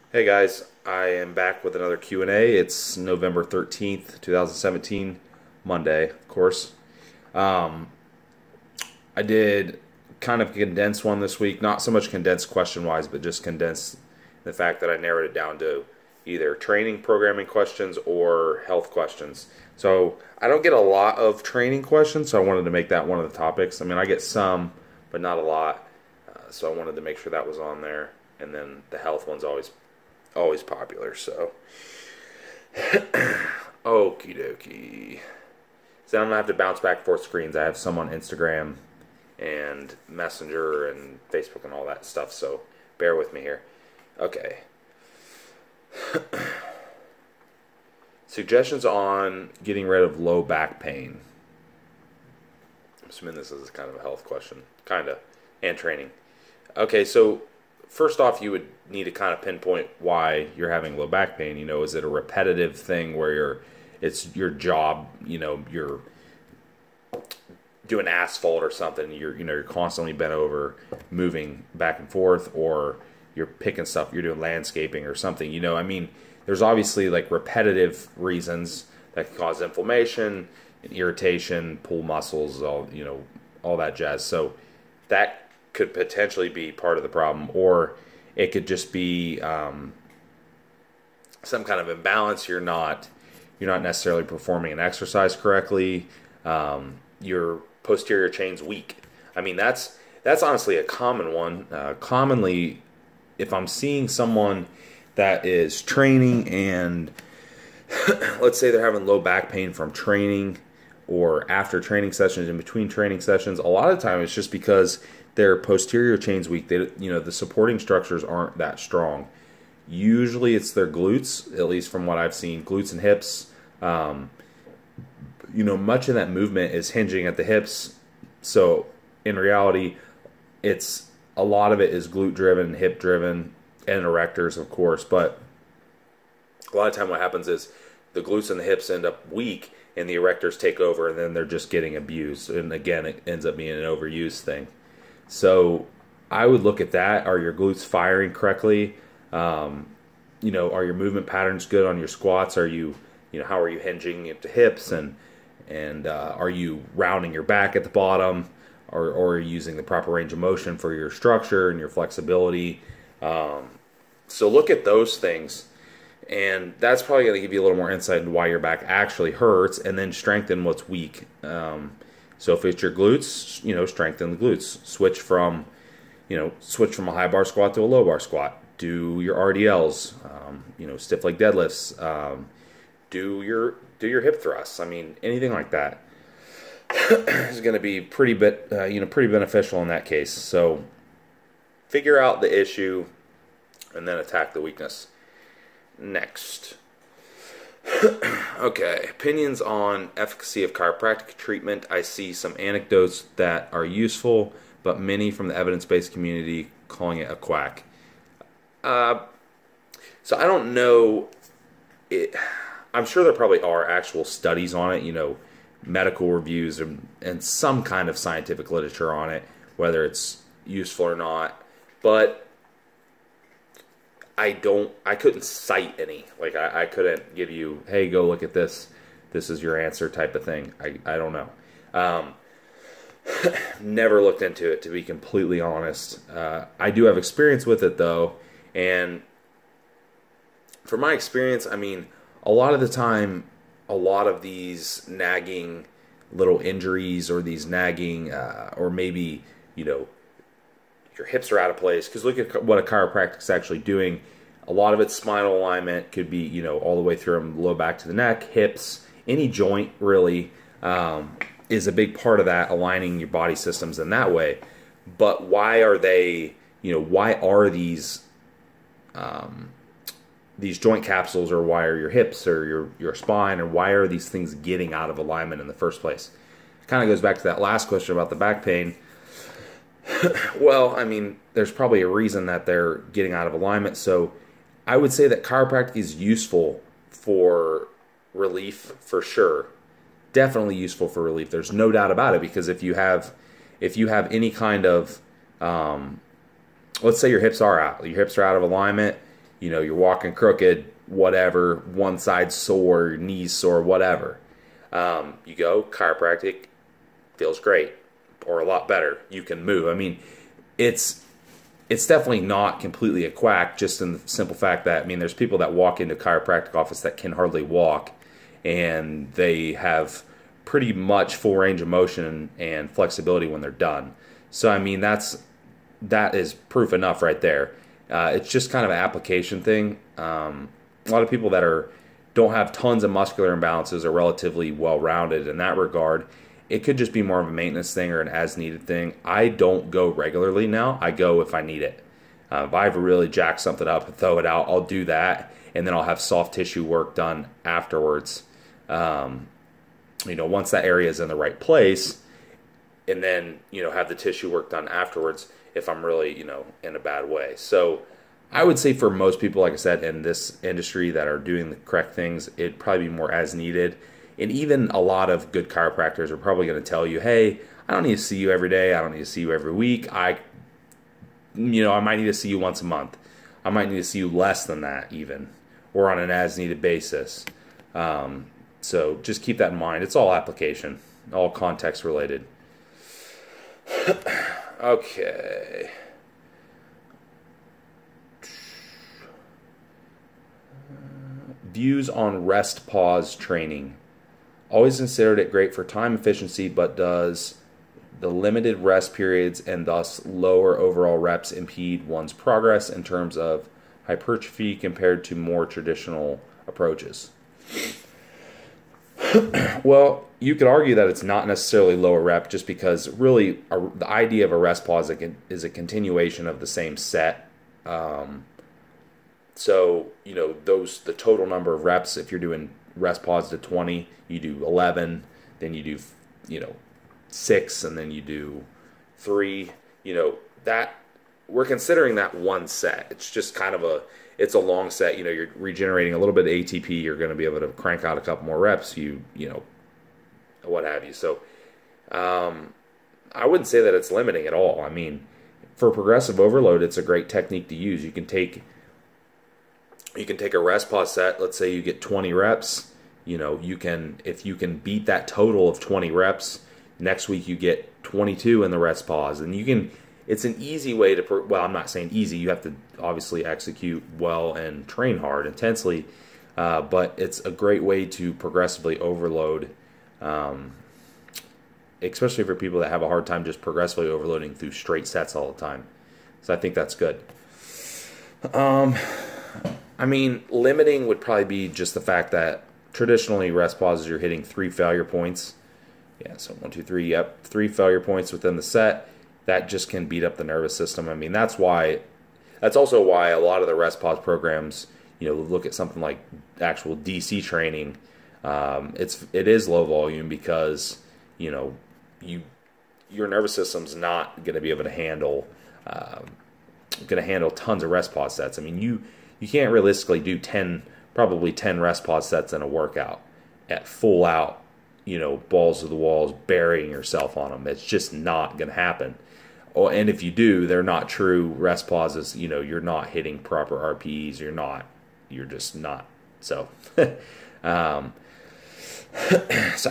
Hey guys, I am back with another Q&A. It's November 13th, 2017, Monday, of course. Um, I did kind of a condensed one this week, not so much condensed question-wise, but just condensed the fact that I narrowed it down to either training programming questions or health questions. So I don't get a lot of training questions, so I wanted to make that one of the topics. I mean, I get some, but not a lot. So I wanted to make sure that was on there. And then the health one's always popular, so okie dokie. So I'm gonna have to bounce back 4 screens. I have some on Instagram and Messenger and Facebook and all that stuff, so bear with me here. Okay. Suggestions on getting rid of low back pain. I'm assuming this is kind of a health question, kinda, and training. Okay, so first off, you would need to kind of pinpoint why you're having low back pain. You know, is it a repetitive thing where it's your job, you're doing asphalt or something, you're constantly bent over, moving back and forth, or you're picking stuff, you're doing landscaping or something. I mean, there's obviously like repetitive reasons that can cause inflammation and irritation, pull muscles, all that jazz. So that could potentially be part of the problem, or it could just be some kind of imbalance. You're not necessarily performing an exercise correctly. Your posterior chain's weak. I mean, that's honestly a common one. Commonly, if I'm seeing someone that is training and let's say they're having low back pain from training or after training sessions, in between training sessions, a lot of the time it's just because their posterior chain's weak. The supporting structures aren't that strong. Usually it's their glutes, at least from what I've seen, glutes and hips. Much of that movement is hinging at the hips. So in reality, a lot of it is glute driven, hip driven, and erectors, of course. But a lot of time what happens is the glutes and the hips end up weak and the erectors take over, and then they're just getting abused. And again, it ends up being an overused thing. So I would look at that. Are your glutes firing correctly? Are your movement patterns good on your squats? Are you, how are you hinging at the hips? And are you rounding your back at the bottom? Or are you using the proper range of motion for your structure and your flexibility? So look at those things. And that's probably going to give you a little more insight into why your back actually hurts, and then strengthen what's weak. So if it's your glutes, strengthen the glutes. Switch from a high bar squat to a low bar squat. Do your RDLs, stiff leg deadlifts. Do your hip thrusts. I mean, anything like that is going to be pretty beneficial in that case. So figure out the issue and then attack the weakness. Next. Okay, opinions on efficacy of chiropractic treatment. I see some anecdotes that are useful, but many from the evidence-based community calling it a quack. So I don't know. I'm sure there probably are actual studies on it, medical reviews and some kind of scientific literature on it, whether it's useful or not. But I couldn't cite any. Like, I couldn't give you, hey, go look at this. This is your answer type of thing. I don't know. Never looked into it, to be completely honest. I do have experience with it, though. And from my experience, I mean, a lot of the time, a lot of these nagging little injuries or these nagging, or maybe, your hips are out of place, because look at what a chiropractic's actually doing. A lot of its spinal alignment could be, all the way through from low back to the neck, hips, any joint really is a big part of that, aligning your body systems in that way. But why are they, why are these joint capsules, or why are your hips or your spine, or why are these things getting out of alignment in the first place? It kind of goes back to that last question about the back pain. Well, I mean, there's probably a reason that they're getting out of alignment. So I would say that chiropractic is useful for relief for sure. Definitely useful for relief. There's no doubt about it, because if you have any kind of let's say your hips are out of alignment, you know, you're walking crooked, whatever, one side sore, knees sore, whatever. You go, chiropractic, feels great, or a lot better. You can move. I mean, it's definitely not completely a quack, just in the simple fact that, I mean, there's people that walk into a chiropractic office that can hardly walk, and they have pretty much full range of motion and flexibility when they're done. So, I mean, that is proof enough right there. It's just kind of an application thing. A lot of people that don't have tons of muscular imbalances are relatively well-rounded in that regard. It could just be more of a maintenance thing or an as-needed thing. I don't go regularly now. I go if I need it. If I have to really jack something up and throw it out, I'll do that, and then I'll have soft tissue work done afterwards. You know, once that area is in the right place, and then, you know, have the tissue work done afterwards if I'm really, you know, in a bad way. So I would say for most people, like I said, in this industry that are doing the correct things, it'd probably be more as needed. And even a lot of good chiropractors are probably going to tell you, hey, I don't need to see you every day. I don't need to see you every week. I might need to see you once a month. I might need to see you less than that even, or on an as-needed basis. So just keep that in mind. It's all application, all context related. Okay. Views on rest pause training. Always considered it great for time efficiency, but does the limited rest periods and thus lower overall reps impede one's progress in terms of hypertrophy compared to more traditional approaches? Well, you could argue that it's not necessarily lower rep, just because really the idea of a rest pause is a continuation of the same set. So, you know, the total number of reps, if you're doing rest pause to 20, you do 11, then you do, you know, 6, and then you do 3. You know, that we're considering that one set. It's just kind of it's a long set. You know, you're regenerating a little bit of ATP. You're going to be able to crank out a couple more reps. You know, what have you. So, I wouldn't say that it's limiting at all. I mean, for progressive overload, it's a great technique to use. You can take a rest pause set. Let's say you get 20 reps. You know, if you can beat that total of 20 reps, next week you get 22 in the rest pause, and it's an easy way to, well, I'm not saying easy. You have to obviously execute well and train hard, intensely, but it's a great way to progressively overload, especially for people that have a hard time just progressively overloading through straight sets all the time. So I think that's good. I mean, limiting would probably be just the fact that traditionally rest pauses, you're hitting 3 failure points. Yeah, so 1, 2, 3, yep, 3 failure points within the set. That just can beat up the nervous system. I mean, that's also why a lot of the rest pause programs, you know, look at something like actual DC training. It is low volume because, you know, your nervous system's not going to be able to handle tons of rest pause sets. I mean, you can't realistically do probably 10 rest pause sets in a workout at full out, you know, balls to the walls, burying yourself on them. It's just not going to happen. Oh, and if you do, they're not true rest pauses. You know, you're not hitting proper RPEs. You're just not. So, so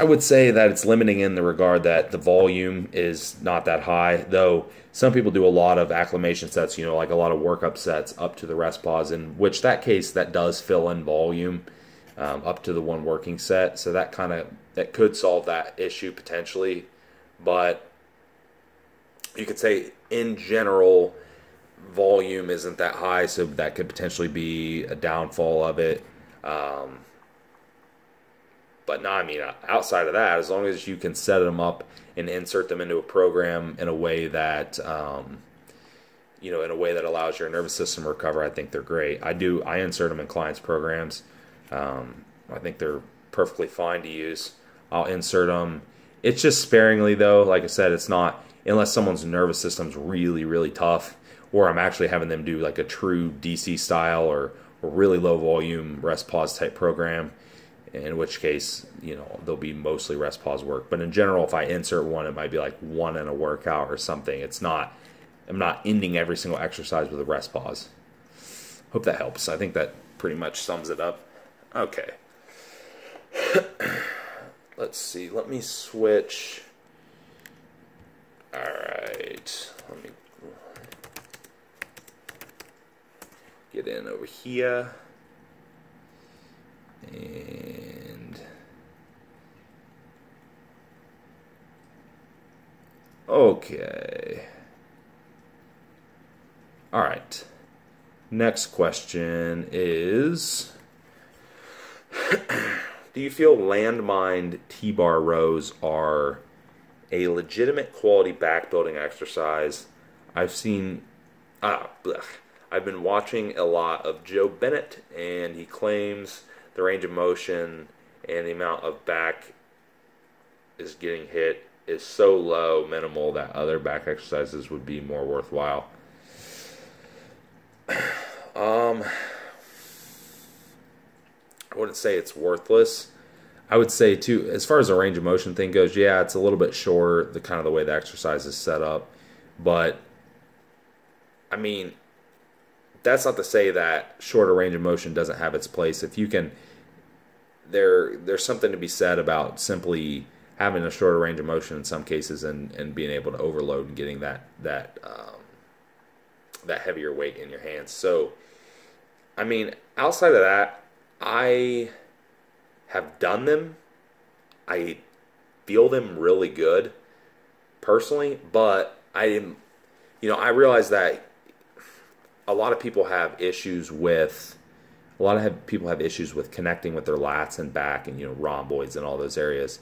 I would say that it's limiting in the regard that the volume is not that high, though some people do a lot of acclimation sets, you know, like a lot of workup sets up to the rest pause, in which that case that does fill in volume up to the one working set. So that could solve that issue potentially. But you could say in general, volume isn't that high, so that could potentially be a downfall of it. But no, I mean, outside of that, as long as you can set them up and insert them into a program in a way that, you know, in a way that allows your nervous system to recover, I think they're great. I insert them in clients' programs. I think they're perfectly fine to use. I'll insert them. It's just sparingly, though. Like I said, it's not, unless someone's nervous system's really, really tough, or I'm actually having them do like a true DC style or really low volume rest pause type program, in which case, you know, there'll be mostly rest pause work. But in general, if I insert one, it might be like one in a workout or something. I'm not ending every single exercise with a rest pause. Hope that helps. I think that pretty much sums it up. Okay. Let's see. Let me switch. All right. Let me get in over here. And okay. All right. Next question is, do you feel Landmine T Bar rows are a legitimate quality back building exercise? I've been watching a lot of Joe Bennett, and he claims the range of motion and the amount of back is getting hit is so low, minimal, that other back exercises would be more worthwhile. I wouldn't say it's worthless. I would say too, as far as the range of motion thing goes, yeah, it's a little bit short, the kind of the way the exercise is set up. But I mean, that's not to say that shorter range of motion doesn't have its place. If you can, there's something to be said about simply having a shorter range of motion in some cases and being able to overload and getting that heavier weight in your hands. So, I mean, outside of that, I have done them. I feel them really good personally, but I realize that a lot of people have issues with connecting with their lats and back and rhomboids and all those areas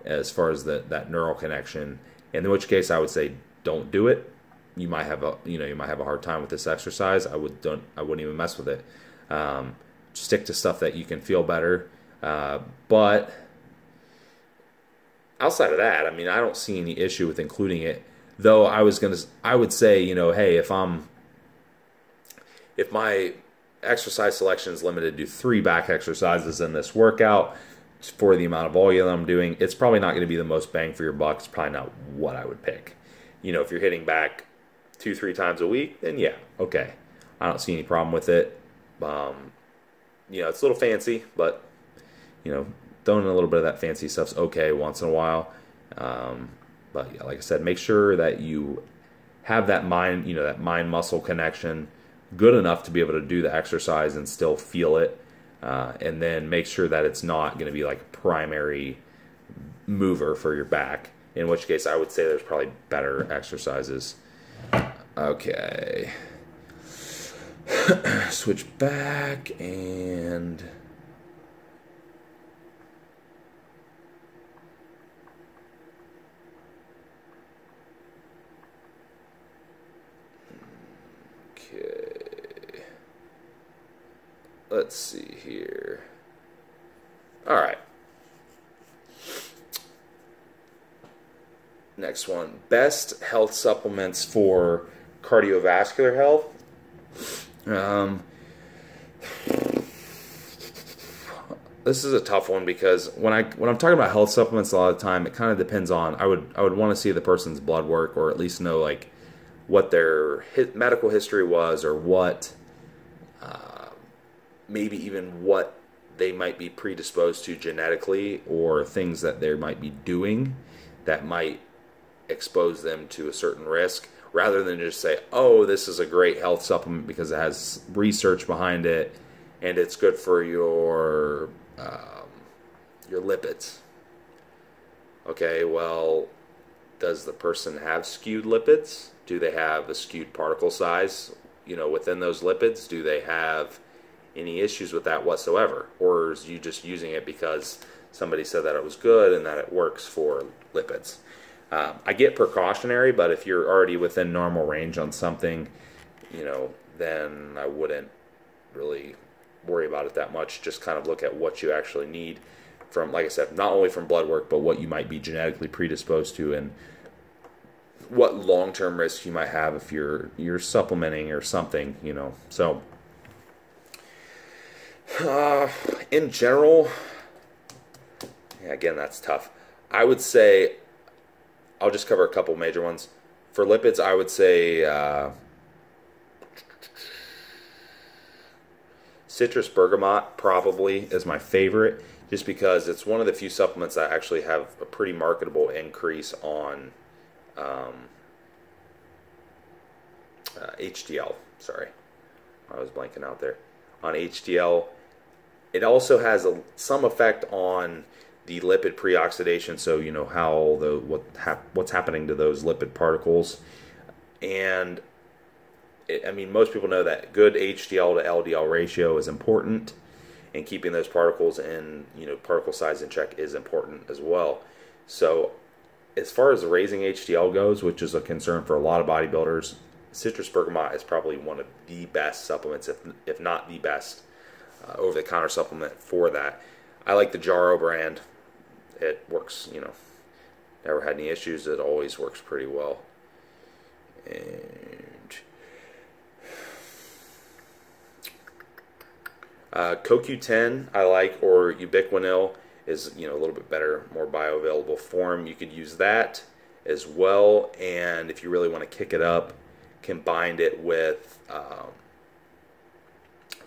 as far as that neural connection. In which case, I would say don't do it. You might have a hard time with this exercise. I wouldn't even mess with it. Stick to stuff that you can feel better. But outside of that, I mean, I don't see any issue with including it. Though I would say, hey, if my exercise selection is limited to 3 back exercises in this workout for the amount of volume I'm doing, it's probably not going to be the most bang for your buck. It's probably not what I would pick. If you're hitting back 2-3 times a week, then yeah, okay. I don't see any problem with it. It's a little fancy, but throwing in a little bit of that fancy stuff's okay once in a while. But yeah, like I said, make sure that you have that mind muscle connection good enough to be able to do the exercise and still feel it. And then make sure that it's not going to be like a primary mover for your back, in which case I would say there's probably better exercises. Okay. Switch back and okay. Let's see here. All right. Next one. Best health supplements for cardiovascular health. This is a tough one because when I'm talking about health supplements, a lot of the time it kind of depends on. I would want to see the person's blood work, or at least know like what their medical history was, or what maybe even what they might be predisposed to genetically, or things that they might be doing that might expose them to a certain risk, rather than just say, oh, this is a great health supplement because it has research behind it and it's good for your lipids. Okay, well, does the person have skewed lipids? Do they have a skewed particle size, within those lipids? Do they have any issues with that whatsoever? Or is you just using it because somebody said that it was good and that it works for lipids? I get precautionary, but if you're already within normal range on something, then I wouldn't really worry about it that much. Just kind of look at what you actually need from, like I said, not only from blood work, but what you might be genetically predisposed to and what long-term risks you might have if you're supplementing or something, So, in general, yeah, again, that's tough. I would say, I'll just cover a couple major ones. For lipids, I would say Citrus bergamot probably is my favorite, just because it's one of the few supplements that actually have a pretty marketable increase on HDL. Sorry, I was blanking out there. On HDL. It also has some effect on the lipid preoxidation, so you know how what's happening to those lipid particles. And I mean, most people know that good HDL to LDL ratio is important, and keeping those particles in, particle size in check is important as well. So as far as raising HDL goes, which is a concern for a lot of bodybuilders, citrus bergamot is probably one of the best supplements, if not the best, over-the-counter supplement for that. I like the Jarrow brand. It works, never had any issues. It always works pretty well. And CoQ10 I like, or ubiquinol is a little bit better, more bioavailable form. You could use that as well, and if you really want to kick it up, combine it with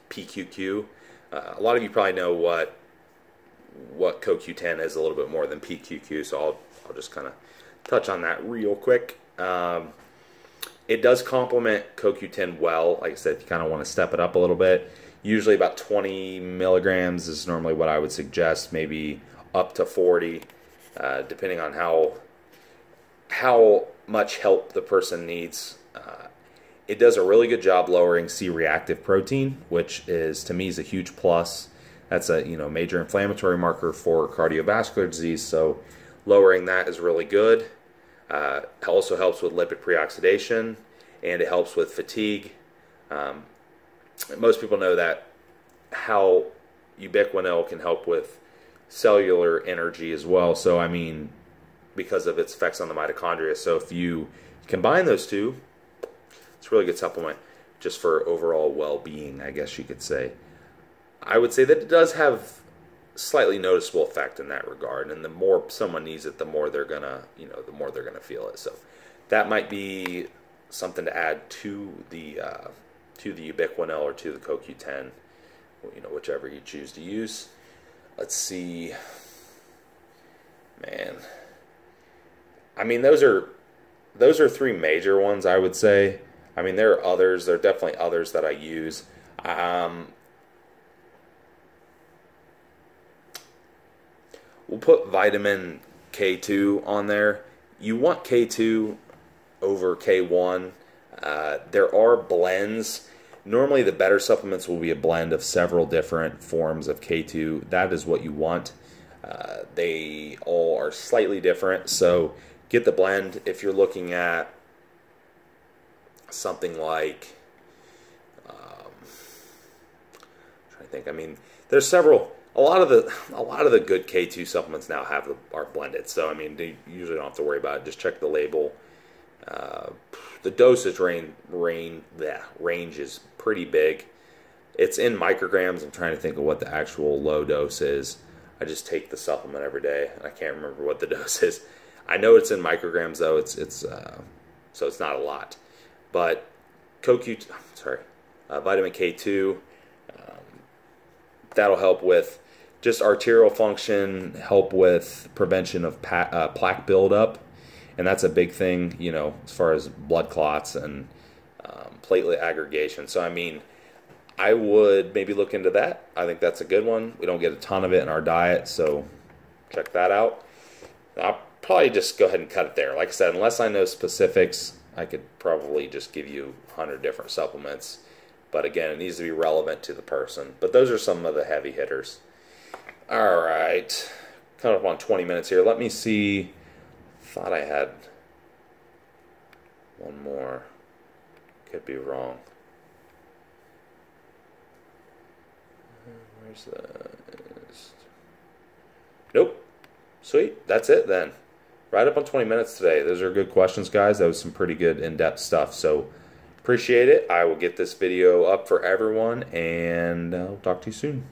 PQQ. A lot of you probably know what CoQ10 is a little bit more than PQQ, so I'll just kind of touch on that real quick. It does complement CoQ10 well. Like I said, if you kind of want to step it up a little bit, usually about 20 milligrams is normally what I would suggest, maybe up to 40, depending on how much help the person needs. It does a really good job lowering C-reactive protein, which is, to me, is a huge plus. That's a major inflammatory marker for cardiovascular disease, so lowering that is really good. It also helps with lipid preoxidation, and it helps with fatigue. Most people know that how ubiquinol can help with cellular energy as well. So I mean, because of its effects on the mitochondria. So if you combine those two, it's a really good supplement just for overall well-being, I guess you could say. I would say that it does have slightly noticeable effect in that regard, and the more someone needs it, the more they're gonna, the more they're gonna feel it. So that might be something to add to the ubiquinol or to the CoQ10, whichever you choose to use. Let's see, man. I mean, those are three major ones, I would say. I mean, there are others. There are definitely others that I use. We'll put vitamin K2 on there. You want K2 over K1. There are blends. Normally the better supplements will be a blend of several different forms of K2. That is what you want. They all are slightly different, so get the blend. If you're looking at something like, trying to think, I mean, there's several. A lot of the good K2 supplements now are blended, so I mean, you usually don't have to worry about it. Just check the label. The dosage range is pretty big. It's in micrograms. I'm trying to think of what the actual low dose is. I just take the supplement every day, and I can't remember what the dose is. I know it's in micrograms though. So it's not a lot. But vitamin K2, that'll help with just arterial function, help with prevention of plaque buildup, and that's a big thing, as far as blood clots and platelet aggregation. So I mean, I would maybe look into that. I think that's a good one. We don't get a ton of it in our diet, so check that out. I'll probably just go ahead and cut it there. Like I said, unless I know specifics, I could probably just give you 100 different supplements. But again, it needs to be relevant to the person. But those are some of the heavy hitters. All right. Coming up on 20 minutes here. Let me see. Thought I had one more. Could be wrong. Where's the... Nope. Sweet. That's it then. Right up on 20 minutes today. Those are good questions, guys. That was some pretty good in-depth stuff. So appreciate it. I will get this video up for everyone, and I'll talk to you soon.